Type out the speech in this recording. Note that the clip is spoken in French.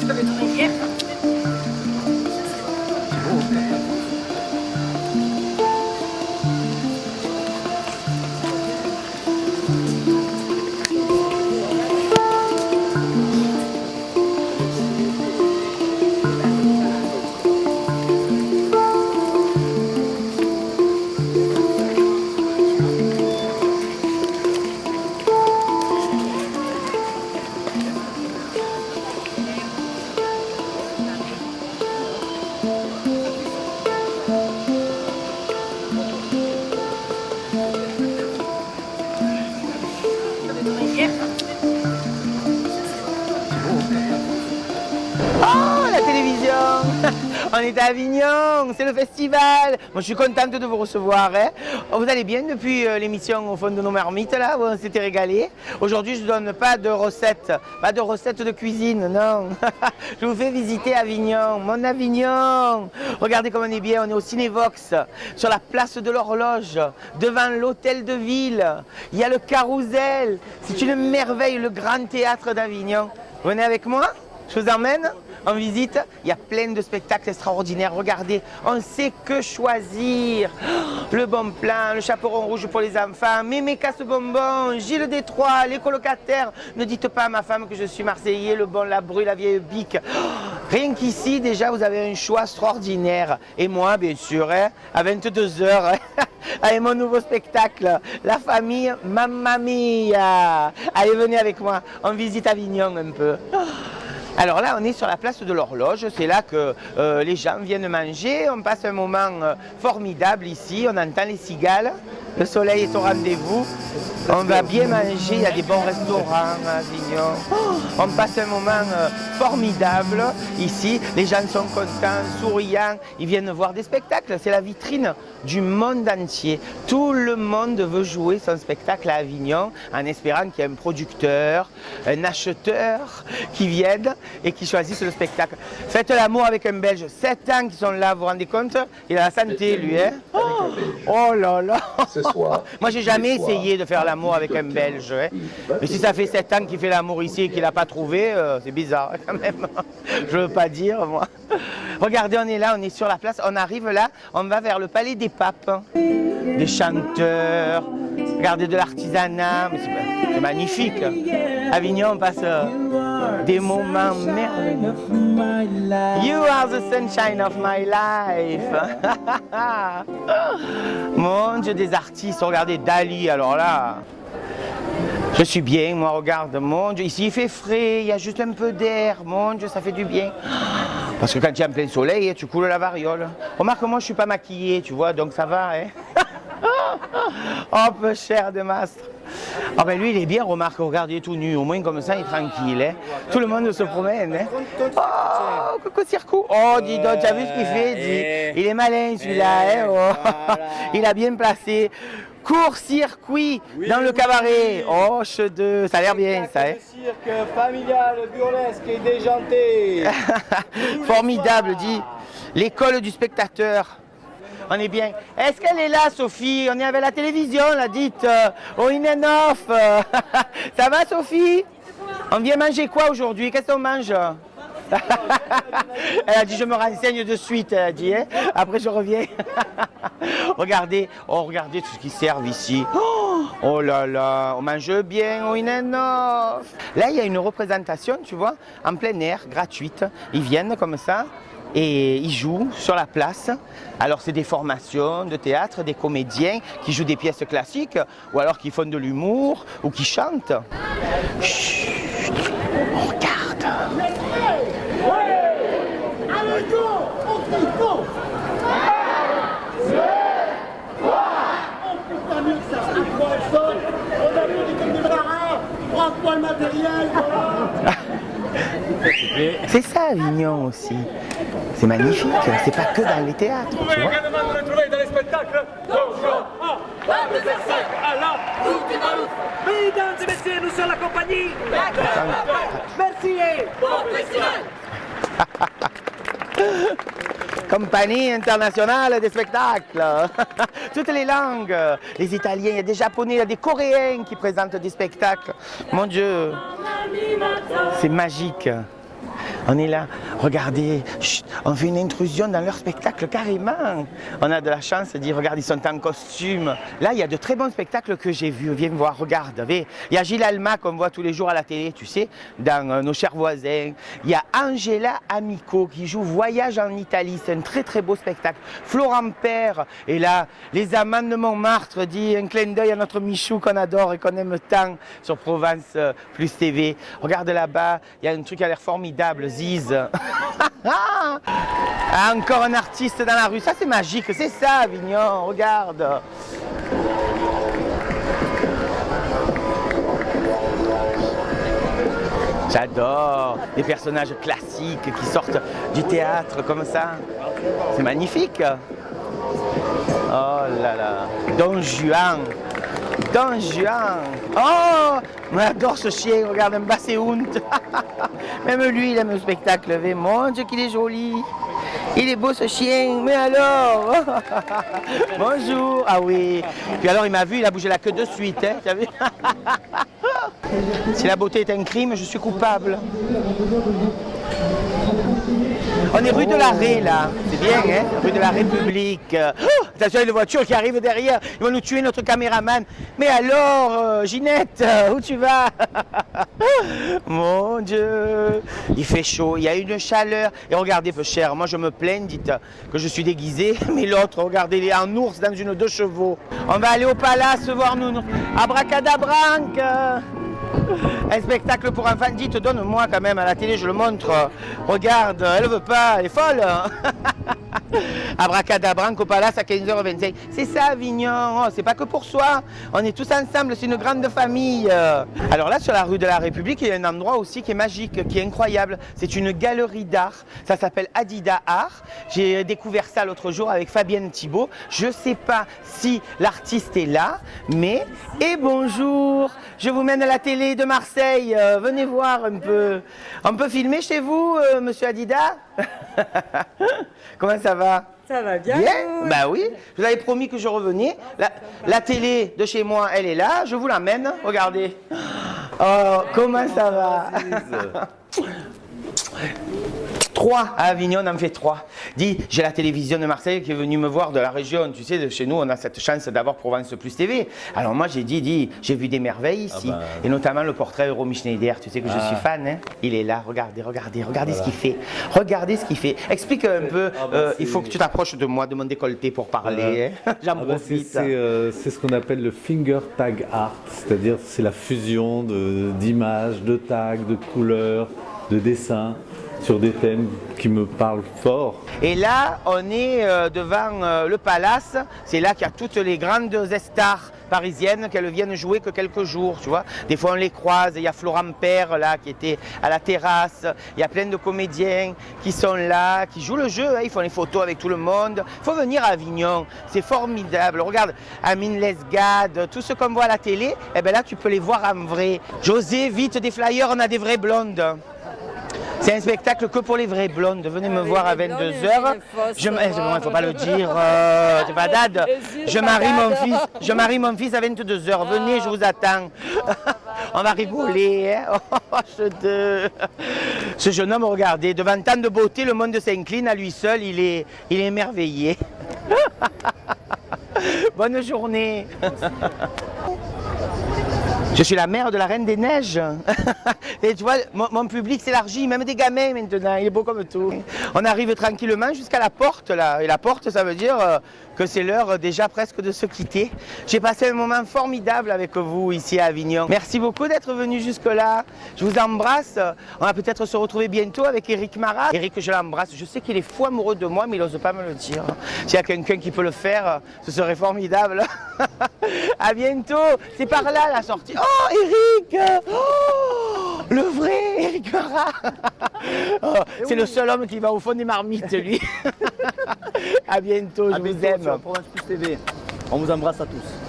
Oh, la télévision. On est à Avignon, c'est le festival. Moi, je suis contente de vous recevoir. Hein. Vous allez bien depuis l'émission Au fond de nos marmites, là, où on s'était régalé. Aujourd'hui, je ne donne pas de recettes de cuisine, non. Je vous fais visiter Avignon, mon Avignon. Regardez comme on est bien, on est au Cinévox, sur la place de l'Horloge, devant l'hôtel de ville. Il y a le Carrousel. C'est une merveille, le grand théâtre d'Avignon. Venez avec moi, je vous emmène en visite. Il y a plein de spectacles extraordinaires. Regardez, on sait que choisir. Le bon plan, le chaperon rouge pour les enfants, Mémé Casse-Bonbon, Gilles Détroit, les colocataires. Ne dites pas à ma femme que je suis marseillais, le bon, la bru, la vieille bique. Rien qu'ici, déjà, vous avez un choix extraordinaire. Et moi, bien sûr, hein, à 22 h, avec mon nouveau spectacle, La famille Mamma Mia. Allez, venez avec moi, on visite Avignon un peu. Alors là, on est sur la place de l'Horloge, c'est là que les gens viennent manger, on passe un moment formidable ici, on entend les cigales, le soleil est au rendez-vous, on va bien manger, il y a des bons restaurants à Avignon, on passe un moment formidable ici, les gens sont contents, souriants, ils viennent voir des spectacles, c'est la vitrine du monde entier. Tout le monde veut jouer son spectacle à Avignon en espérant qu'il y ait un producteur, un acheteur qui vienne et qui choisissent le spectacle. Faites l'amour avec un Belge, 7 ans qu'ils sont là, vous vous rendez compte? Il a la santé, lui, hein? Oh là là! Moi, j'ai jamais essayé de faire l'amour avec un Belge. Hein? Mais si ça fait 7 ans qu'il fait l'amour ici et qu'il n'a pas trouvé, c'est bizarre quand même. Je veux pas dire, moi. Regardez, on est là, on est sur la place, on arrive là, on va vers le Palais des Papes. Des chanteurs, regardez de l'artisanat, c'est magnifique. Avignon, on passe des moments merveilleux. You are the sunshine of my life. Mon Dieu, des artistes, regardez Dali, alors là. Je suis bien, moi, regarde, mon Dieu, ici il fait frais, il y a juste un peu d'air, mon Dieu, ça fait du bien. Parce que quand tu es en plein soleil, tu coules la variole. Remarque, moi, je suis pas maquillée, tu vois, donc ça va, hein. Oh, peu cher de mastre. Ah ben lui, il est bien, remarque, regardez, tout nu, au moins comme ça, il est tranquille, hein. Tout le monde se promène, hein. Oh, coucou circou. Oh, dis donc, tu as vu ce qu'il fait, dis. Il est malin, celui-là, hein. Oh. Il a bien placé. Court-circuit dans le cabaret. Oh, chedeux, ça a l'air bien, ça. Hein. Cirque familial, burlesque et déjanté. Formidable, dit. L'école du spectateur. On est bien. Est-ce qu'elle est là, Sophie? On est avec la télévision, là, dites. Au in and off. Ça va, Sophie? On vient manger quoi aujourd'hui? Qu'est-ce qu'on mange? Elle a dit, je me renseigne de suite, elle a dit, hein. Après je reviens. Regardez, oh regardez tout ce qu'ils servent ici. Oh là là, on mange bien au in and off. Là, il y a une représentation, tu vois, en plein air, gratuite. Ils viennent comme ça et ils jouent sur la place. Alors c'est des formations de théâtre, des comédiens qui jouent des pièces classiques ou alors qui font de l'humour ou qui chantent. Chut, on regarde. C'est ça Avignon aussi. C'est magnifique, c'est pas que dans les théâtres, tu vois. Également retrouver dans les spectacles. Mesdames et messieurs, nous sommes la compagnie. Merci et bon festival. Compagnie internationale des spectacles. Toutes les langues. Les Italiens, il y a des Japonais, il y a des Coréens qui présentent des spectacles. Mon Dieu, c'est magique. On est là, regardez, chut, on fait une intrusion dans leur spectacle carrément. On a de la chance de dire, regarde, ils sont en costume. Là, il y a de très bons spectacles que j'ai vus. Viens me voir, regarde. Il y a Gilles Alma qu'on voit tous les jours à la télé, tu sais, dans Nos chers voisins. Il y a Angela Amico qui joue Voyage en Italie. C'est un très très beau spectacle. Florent Père. Et là, Les Amants de Montmartre dit un clin d'œil à notre Michou qu'on adore et qu'on aime tant sur Provence Plus TV. Regarde là-bas, il y a un truc qui a l'air formidable. Ziz. Ah, encore un artiste dans la rue, ça c'est magique, c'est ça Avignon, regarde. J'adore les personnages classiques qui sortent du théâtre comme ça. C'est magnifique. Oh là là, Don Juan. Don Juan. Oh, j'adore ce chien, regarde un basséount. Même lui, il aime le spectacle. Mon Dieu, qu'il est joli. Il est beau ce chien, mais alors. Bonjour. Ah oui. Puis alors, il m'a vu, il a bougé la queue de suite. Hein, tu as vu. Si la beauté est un crime, je suis coupable. On est rue de l'Arrêt là, c'est bien, hein, rue de la République. Oh, attention, il y a une voiture qui arrive derrière, ils vont nous tuer notre caméraman. Mais alors, Ginette, où tu vas? Mon Dieu, il fait chaud, il y a une chaleur. Et regardez, peu cher, moi je me plains, dites que je suis déguisé, mais l'autre, regardez, il est en ours dans une 2 chevaux. On va aller au palace voir nous. Abracadabranque. Un spectacle pour enfants, dites, donne-moi quand même à la télé, je le montre. Regarde, elle veut pas, elle est folle. Abracadabranque au Palace à 15h25. C'est ça Avignon, oh, c'est pas que pour soi, on est tous ensemble, c'est une grande famille. Alors là sur la rue de la République, il y a un endroit aussi qui est magique, qui est incroyable. C'est une galerie d'art, ça s'appelle Adida Art. J'ai découvert ça l'autre jour avec Fabienne Thibault. Je sais pas si l'artiste est là, mais... Et bonjour, je vous mène à la télé de Marseille, venez voir un peu. On peut filmer chez vous, monsieur Adida? Comment ça va? Ça va bien. Bah oui, je vous avais promis que je revenais. La télé de chez moi, elle est là, je vous l'emmène, regardez. Oh, comment ça va? 3 à Avignon, on en fait 3. Dis, j'ai la télévision de Marseille qui est venue me voir de la région. Tu sais, de chez nous, on a cette chance d'avoir Provence Plus TV. Alors moi, j'ai dit, j'ai vu des merveilles ici. Ah bah... Et notamment le portrait de Romy Schneider. Tu sais que je suis fan. Hein, il est là, regardez voilà. Ce qu'il fait. Regardez ce qu'il fait. Explique un peu, il faut que tu t'approches de moi, de mon décolleté pour parler. Hein. J'en profite. C'est ce qu'on appelle le finger tag art. C'est-à-dire, c'est la fusion d'images, de tags, de couleurs, de dessins sur des thèmes qui me parlent fort. Et là, on est devant le Palace. C'est là qu'il y a toutes les grandes stars parisiennes qu'elles viennent jouer que quelques jours, tu vois. Des fois, on les croise. Il y a Florent Père, là, qui était à la terrasse. Il y a plein de comédiens qui sont là, qui jouent le jeu. Hein. Ils font les photos avec tout le monde. Il faut venir à Avignon. C'est formidable. Regarde, Amine Lesgade, tout ce qu'on voit à la télé, eh ben là, tu peux les voir en vrai. José, vite des flyers, on a des vraies blondes. C'est un spectacle que pour les vraies blondes. Venez me voir à 22h. Il ne faut pas le dire, c'est pas dad. Je marie mon fils à 22h. Venez, je vous attends. On va rigoler. Hein. Ce jeune homme, regardez, devant tant de beauté, le monde s'incline à lui seul. Il est émerveillé. Bonne journée. Je suis la mère de la Reine des Neiges. Et tu vois, mon public s'élargit, même des gamins maintenant, il est beau comme tout. On arrive tranquillement jusqu'à la porte là. Et la porte, ça veut dire que c'est l'heure déjà presque de se quitter. J'ai passé un moment formidable avec vous ici à Avignon. Merci beaucoup d'être venu jusque-là. Je vous embrasse. On va peut-être se retrouver bientôt avec Éric Marat. Éric, je l'embrasse. Je sais qu'il est fou amoureux de moi, mais il n'ose pas me le dire. S'il y a quelqu'un qui peut le faire, ce serait formidable. À bientôt. C'est par là la sortie. Oh, Éric! Oh, le vrai Éric Marat. Oh, c'est le seul homme qui va au fond des marmites, lui. À bientôt, je vous aime. Provence Plus TV. On vous embrasse à tous.